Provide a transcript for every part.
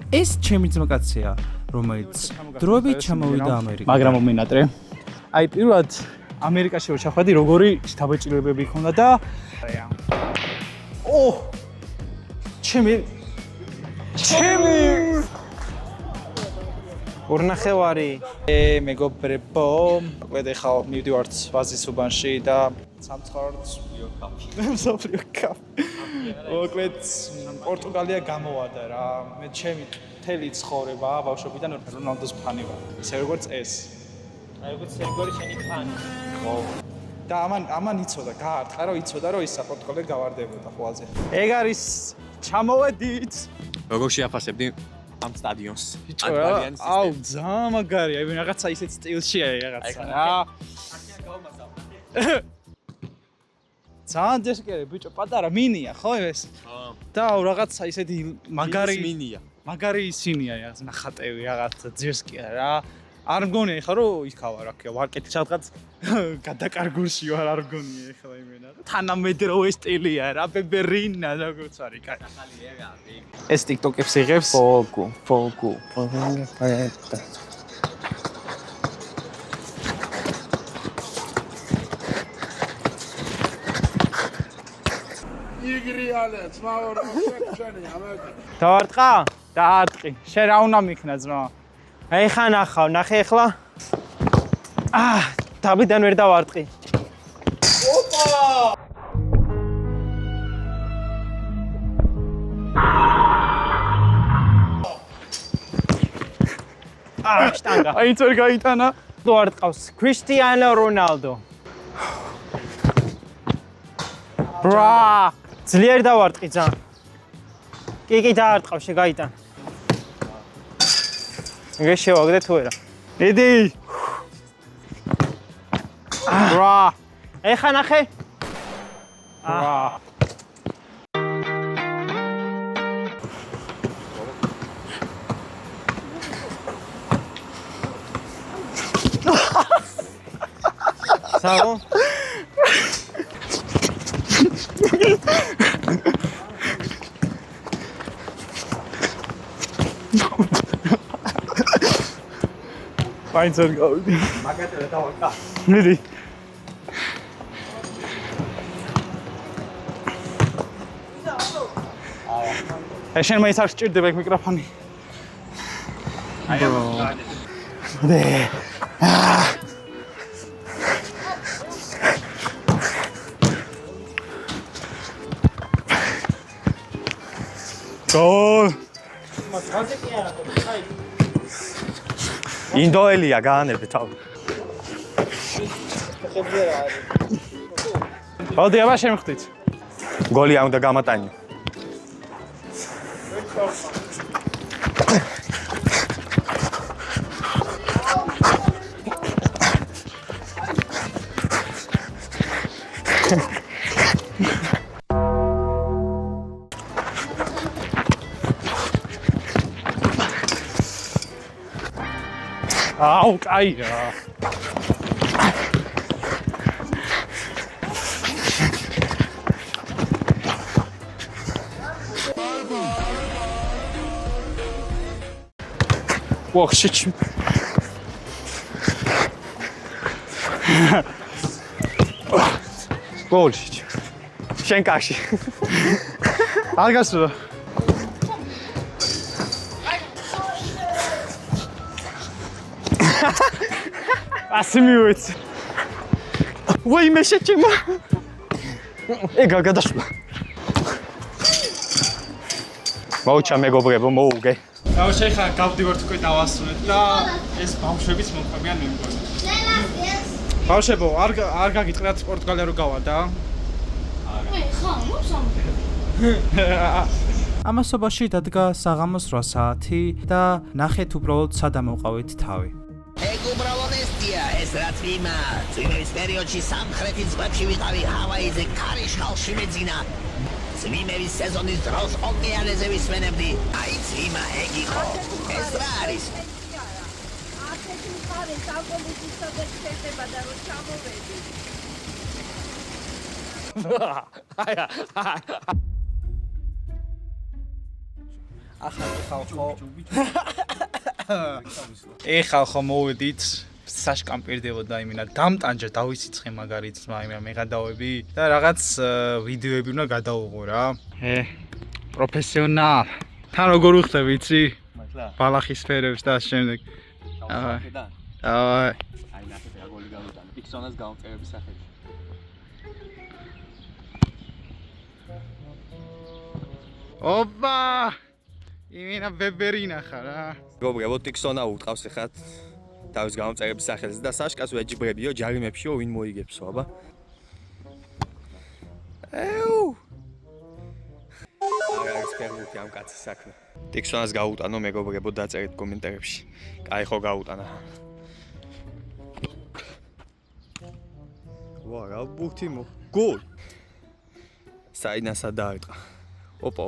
ეს ჩემი ძმაკაცია, რომელიც დროებით ჩამოვიდა ამერიკაში. მაგრამ მომენატრე. აი პირველად ამერიკაში რო ჩახვედი, როგორი დაბეჭდილებები ჰქონდა და ჩემი ორნახევარი მეგობრებო, მოვედი ხავ მივდივართ ვაზის უბანში და სამცხარო მსოფლიო კაფე. მოკლედ პორტუგალია გამოვადა რა. მე ჩემი მთელი ცხოვრება ბავშვობიდან რონალდოს ფანი ვარ. ისე როგორც ეს. აი როგორც ეგორი შენი ფანი. და ამან იცოდა, გაარტყა რომ იცოდა რომ ისა პორტუგალია გავარდებოდა ხოლმე. ეგ არის ჩამოვედით. როგორ შეაფასებდი ამ სტადიონს? აუ, ძალიან მაგარი, აი რაღაცა ისეთ სტილშია რაღაცა რა. ძალიან ჯერკერე ბიჭო, პატარა მინია, ხო ეს? ხო. და რაღაცა ისეთი მაგარი მინია. მაგარი ისინია რაღაც ნახატევი რაღაცა ჯერკერე რა. არ მგონია ხა რომ იქავა რა ქვია, ვარკეთი სადღაც გადაკარგულში ვარ, არ მგონია ხა იმენა. თანამედროვე სტილია რა, ბებერინა როგორც არის, კაი. ეს TikTok-ებს იღებს? ფოლკუ. დავარტყა? დაარტყი. შენ რა უნდა მიქნა ძმა? აი ხა ნახავ, ნახე ახლა. დავიდან ვერ დავარტყი. შტანგა. აი წერ გაიტანა. თუ არ ტყავს კრისტიანო რონალდო. ბრა! ძლიერ დავარტყი ძა. კი დაარტყავ შეგაიტან. ეგ შევაგდე თუ არა. იდი. ბრა! ეხა ნახე. ბრა. საო? მაინც არ გავიდი. მაგათელა დავარტყა. მიდი. აი შენ მაინც არ სჭირდება ეგ მიკროფონი. აი დე. გოლ. ინდოელია გაანებე თავი. მოდი აბა შემხდით. გოლი არ უნდა გამატანიო. აუ, კაია. ვახშიჩ. გოლში. შენ კაში. არ გასულა. ასე მივეცი. ვაიმე შეჭიმა. ეგა გადაშლა. მოუჩა მეგობრებო, მოუგე. აუ შეხა გავდივართ უკვე დავასრულეთ და ეს ბავშვების მომხმიან მეგობრებო. ბავშვებო, არ გაგიტყრათ პორტუგალია რო გავარდა? ხა, მოსამდე. ამასობაში დადგა საღამოს 8 საათი და ნახეთ უბრალოდ სად ამოვყავით თავი. ეგ უბრალოდ ესია, ეს რაც ვიმა. წინის პერიოდში სამხრეთის ზღვებში ვიყავი ჰავაიზე ქარიშხალში მეძინა. წვიმების სეზონის დროს ოკეანეზე ვისმენებდი. აი წვიმა ეგ იყო. ეს რა არის? ასეთი მხარე საკოლეჯის სადაც ხდება და რო ჩამოვედი. ახალი ხალხო. ეხალხო მოვედით საშკამ პირდებოდა იმინა დამტანჯა დავისიცხე მაგარი ძმა იმა მე გადავები და რაღაც ვიდეოები უნდა გადავუღო რა. პროფესიონალ. თან როგორ უხდები იცი? მართლა? ბალახის ფერებს და შემდეგ. აი, ნახეთ რა გოლი გავიტანე. პიქსონას გამწერების სახელი. ოპა! იმენა ბებერინა ხარ რა. მეგობრებო, ტიქსონა უტყავს ეხლა თავის გამწერების სახელს და საშკას ვეჯიბრებიო ჯარიმებშიო ვინ მოიგებსო, აბა. ეუ! არა, ექსპერიმენტი ამ კაცის საქმე. ტიქსონას გაუტანო მეგობრებო, დაწერეთ კომენტარებში. კაი ხო გაუტანა. ვა, რა ბუთი გოლ. საინასა დაარტყა. ოპა,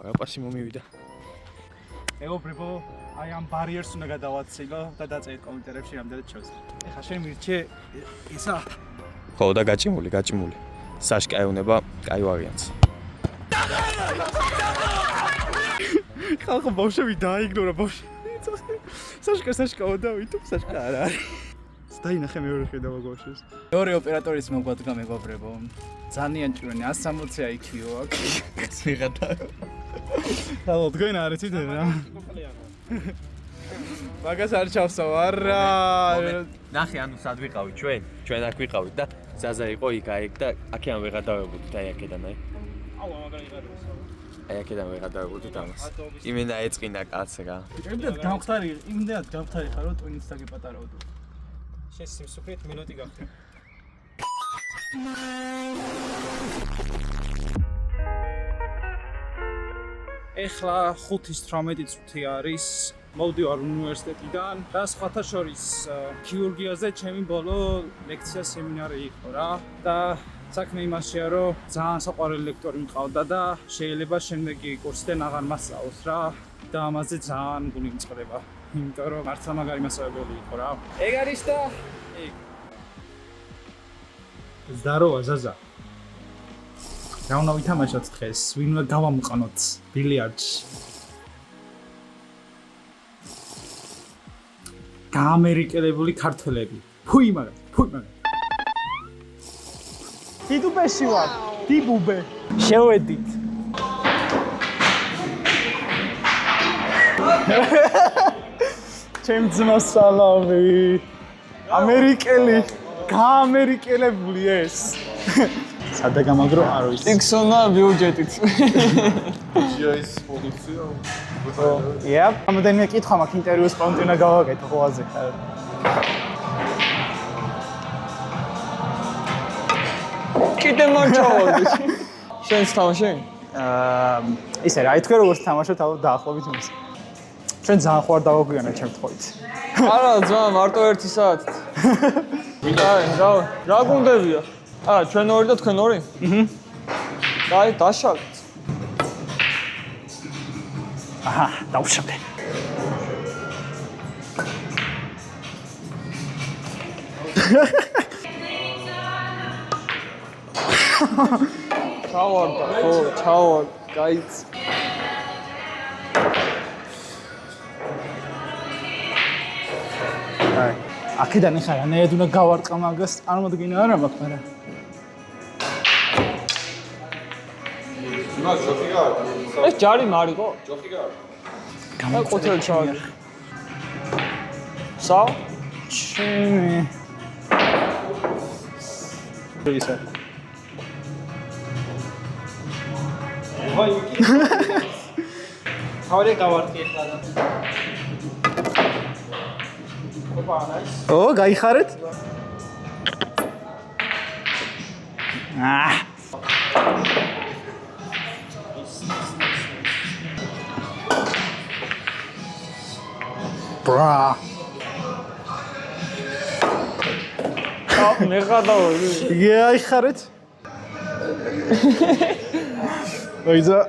რა პასი მომივიდა. მეგობრებო, აი ამ ბარიერს უნდა გადავაცილო და დაწერეთ კომენტარებში რამდენად ჩავს. ეხლა შენ მირჩე ისა. ხო და გაჭიმული. საშკა ეუნება კაი ვარიანტს. ხალხო ბავშვები დაიგნორა ბავშვი. საშკა დავით, საშკა არა არის. დაინახე მეორე ხედავ ბავშვებს. მეორე ოპერატორის მოგვადგა მეგობრებო. ძალიან ჭირვენი 160 IQ აქვს. მიღადა. ხალხო თქვენ არ იცით რა? მაგას არ ჩავსო, არა. ნახე, ანუ სად ვიყავით ჩვენ? ჩვენ აქ ვიყავით და ზაზა იყო იქ და აქედან ვეღადავებოდით აი აქედან აი. აუ, მაგარი გადავსო. აი აქედან ვეღადავებოდით ამას. იმენა ეწყინა კაც რა. იმდენად გამხდარი ხარ, რომ ტვინიც დაგეპატარავდო. შენ სიმსუქრით მინუტი გახდა. ეხლა 5:18 წუთი არის. მოვდივარ უნივერსიტეტიდან და სხვათა შორის ქირურგიაზე ჩემი ბოლო ლექცია სემინარი იყო რა და საქმე იმაშია რომ ძალიან საყვარელი ლექტორი მყავდა და შეიძლება შემდეგი კურსიდან აღარ მასწავლოს რა და ამაზე ძალიან გული მწყდება იმიტომ რომ მართლა მაგარი მასწავლებელი იყო რა ეგ არის და ეგ ზდაროვა ზაზა რა უნდა ვითამაშოთ დღეს ვინ უნდა გავამყნოთ ბილიარდში გაამერიკელებული ქართველები. ფუი მაგა. დიდუბეში ვარ. დიდუბე. შევედით. ჩემ ძმას სალამი. გაამერიკელებული ეს. სადა გამაგრო არ ვიცი. ტიქსონა ბიუჯეტით. GIS პროდუქცია. Yep. Ამოდენია კითხვა მაქვს ინტერვიუს პონტი უნდა გავაკეთო ხოლმე. კიდე მარჩავდი. შენს თამაში? ისე რა, ითქვი როგორც თამაშობ დაახლოებით იმის. ჩვენ ძალიან ხوار დავაგვიანა ჩემ თხოვით. არა, ძმა, მარტო 1 საათით. აი, რა გუნდებია? ჩვენ ორი და თქვენ ორი? აი, დაშალეთ. აჰა, დავშალე. ჩავარ, გაიც. აი, აქედან ეხლა რანაირად უნდა გავარტყა მაგას, წარმოდგენა არა მაქვს, მაგრამ იმას ჯოხი გაარ. ეს ჯარი მარიყო? ჯოხი გაარ. აი, ყუთელი ჩავარ. სა? ჩემი. ისე. ვაი, კი. თავი გავარტყი ახლა და. ოპა, ნაის. ო, გაიხარეთ? ბრა. მე ხადავ. გაიხარეთ? ოიზა.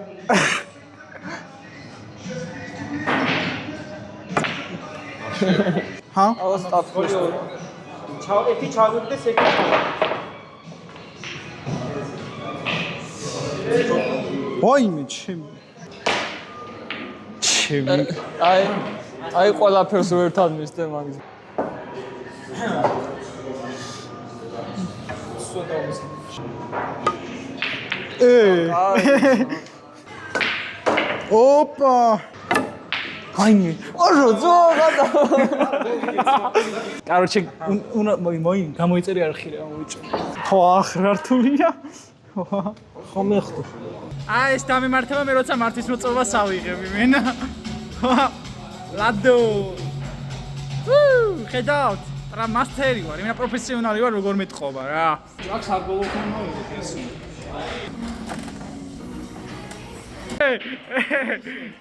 ჰა? აუს სტაფი. ერთი ჩავიგდე სეკრეტარი. ვაიმე, ჩემი. ჩემი. აი ყველაფერს ერთად მისდე მაგის. ოპა. Кайни. Ожо, ზოგადა. Короче, მოი გამოიწერე არხი რა მოიჭო. ხო, ახრა რთულია. ხო მეხტო. აი ეს დამემართება მე როცა მარტის მოწობას ავიღები მენა. ლადო. ხედავთ, რა მასტერი ვარ, იმენა პროფესიონალი ვარ, როგორ მეტყობა რა. აქ საბოლოო მომავიდეთ ეს.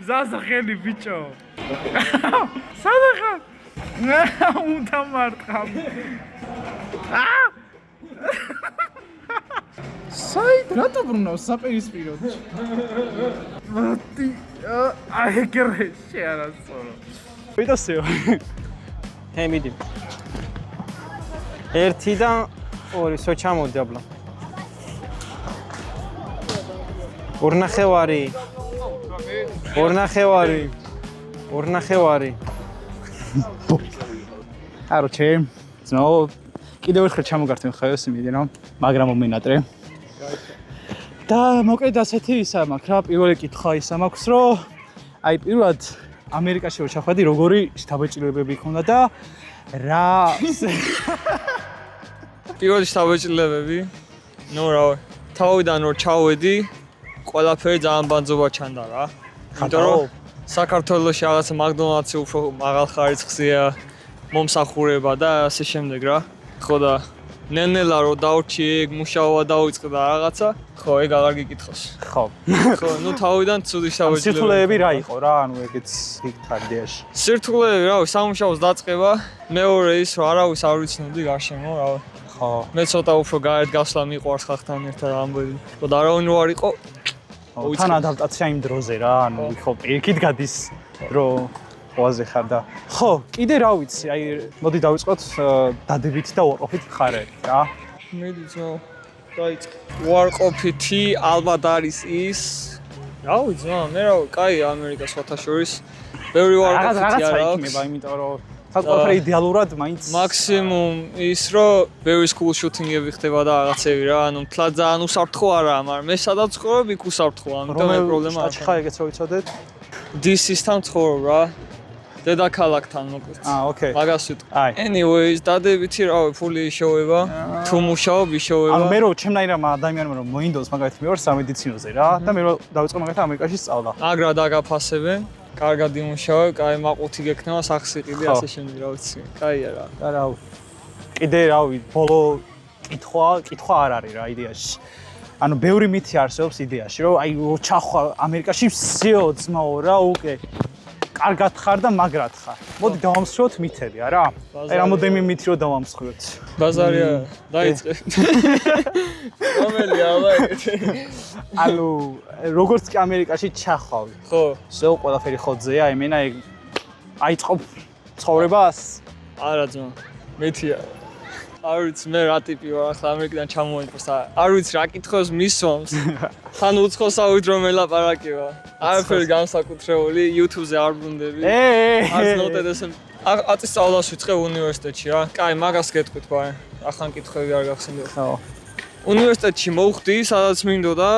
ზაზა ხელი ბიჭო. სადახარ? უნდა მარტყამ. საით რატო ბრუნავს საპირისპიროდ? მათი აი გრეშე არასწორო. ვიდასეო. ჰემიდი. 1-დან 2 სოჩამოდი აბლა. ორნახევარი. აროჩე. ზნო კიდევ ერთხელ ჩამოგართმევ ხაოს იმედი რომ მაგრამ მომენატრე. და მოკლედ ასეთი ისა მაქვს რა პირველი კითხვა ისა მაქვს რომ აი პირველად ამერიკაში რო ჩახვედი როგორი შთაბეჭდილებები ქონდა და რა პირველი შთაბეჭდილებები ნუ რა თავიდან რო ჩავედი ყველაფერი ძალიან ბანძობა ჩანდა რა იმიტომ რომ საქართველოში რაღაცა მაკდონალდსი უფრო მაღალ ხარისხზეა მომსახურება და ასე შემდეგ რა ხო და ნენელა რო დავრჩი ეგ მუშაობა დაიწყე და რაღაცა ხო ეგ აღარ გიკითხოს ხო ხო ნუ თავიდან ცუდი შავეჭილები სირთულეები რა იყო რა ანუ ეგეც იქ თარდიაში სირთულეები რა სამუშაოს დაწყება მეორე ის რომ არავის არ ვიცნობდი გარშემო რა ხო მე ცოტა უფრო გარეთ გასვლა მიყვარს ხალხთან ერთად ამბები ხო და არავინ რო არ იყო თან ადაპტაცია იმ დროზე რა ანუ ხო პირიქით გადის დრო ყვაზე ხარ და ხო კიდე რა ვიცი აი მოდი დავიწყოთ დადებით და უარყოფით მხარეები რა მედი ძმა დაიწყე უარყოფითი ალბათ არის ის რა ვიცი მე რა კაი ამერიკა სხვათა შორის ბევრი უარყოფითია რა რაღაცა იქნება იმიტომ რომ საკუთარ იდეალურად მაინც მაქსიმუმ ის რომ ბევრი სკულ შუთინგები ხდება და რაღაცები რა ანუ თლად ძალიან უსაფრთხო არაა მაგრამ მე სადაც ცხოვრობ იქ უსაფრთხოა ამიტომ ეს პრობლემა არის ხა ეგეც რო ვიცოდეთ DC-სთან ცხოვრობ რა დედაქალაქთან მოკლედ. ოკეი. მაგას ვიტყვი. აი. Anyways, დადებითი რავი, ფული იშოვება, თუ მუშაობ იშოვება. ანუ მე რო ჩემნაირმა ადამიანმა რომ მოინდოს მაგალითად მე ვარ სამედიცინოზე რა და მე რო დავიწყო მაგალითად ამერიკაში სწავლა. მაგრა დაგაფასებენ, კარგად იმუშავებ, კაი მაყუთი გექნება, სახს იყიდი ასე შემდეგ რა ვიცი. კაია რა. და რა კიდე რავი, ბოლო კითხვა არ არის რა იდეაში. ანუ ბევრი მითი არსებობს იდეაში რომ აი ჩახვა ამერიკაში всё ძმაო რა უკე კარგად ხარ და მაგრად ხარ. მოდი დავამსხვროთ მითები, არა? აი რამოდენიმე მითი რომ დავამსხვროთ. ბაზარია, დაიწყე. რომელი აბა ეგეთი? ანუ როგორც კი ამერიკაში ჩახვავი. ხო. всё ყველაფერი ხოძეა, იმენა ეგ აიწყო ცხოვრებას? არა ძმა, მეთია. არ ვიცი მე რა ტიპი ვარ ახლა ამერიკიდან ჩამოვიწყოს არ ვიცი რა კითხოს მისვამს თან უცხო საუჯრო მელაპარაკება არაფერი განსაკუთრებული YouTube-ზე არ ბრუნდები აწის სწავლას ვიწყე უნივერსიტეტში რა კაი მაგას გეტყვით ბაი ახან კითხვები არ გახსენდება ხო უნივერსიტეტში მოვხდი სადაც მინდოდა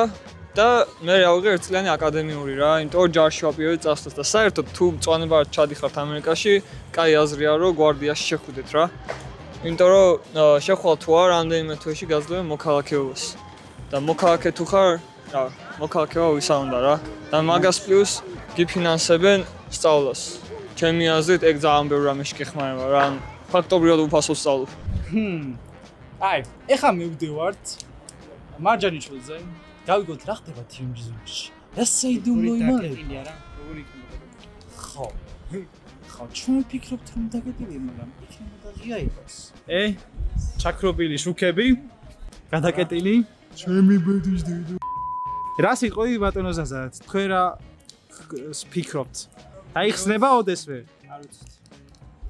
და მე ავიღე ერთწლიანი აკადემიური რა იმიტომ რომ ჯარში ვაპირებდი წასვლას და საერთოდ თუ მწვანებად ჩადიხართ ამერიკაში კაი აზრია რომ გვარდიაში შეხვიდეთ რა იმიტომ რომ შეხვალ თუ არ რამდენიმე თვეში გაძლევენ მოქალაქეობას და მოქალაქე თუ ხარ რა მოქალაქეობა ვისა უნდა რა და მაგას პლუს გიფინანსებენ სწავლას ჩემი აზრით ეგ ძალიან ბევრი რამეში გეხმარება რა ფაქტობრივად უფასო სწავლობ აი ეხლა მივდივართ მარჯანიშვილზე გავიგოთ რა ხდება თიმჯიზში ესე იდუმლო იმალები არა როგორ იქნება ხო ხო ჩვენ ვფიქრობთ რომ დაგეტილი მაგრამ იქნება ღია იყოს ჩაქრობილი შუქები გადაკეტილი ჩემი ბედის დედა რას იყვი ბატონო ზაზა თქვენ რა ვფიქრობთ აიხსნება ოდესვე არ ვიცით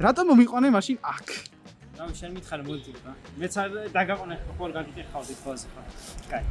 რატომ მომიყვანე მაშინ აქ რავი შენ მითხარ მოდი რა მეც არ დაგაყონე ხოლ გაგიკითხავდი თვალზე ხა კაი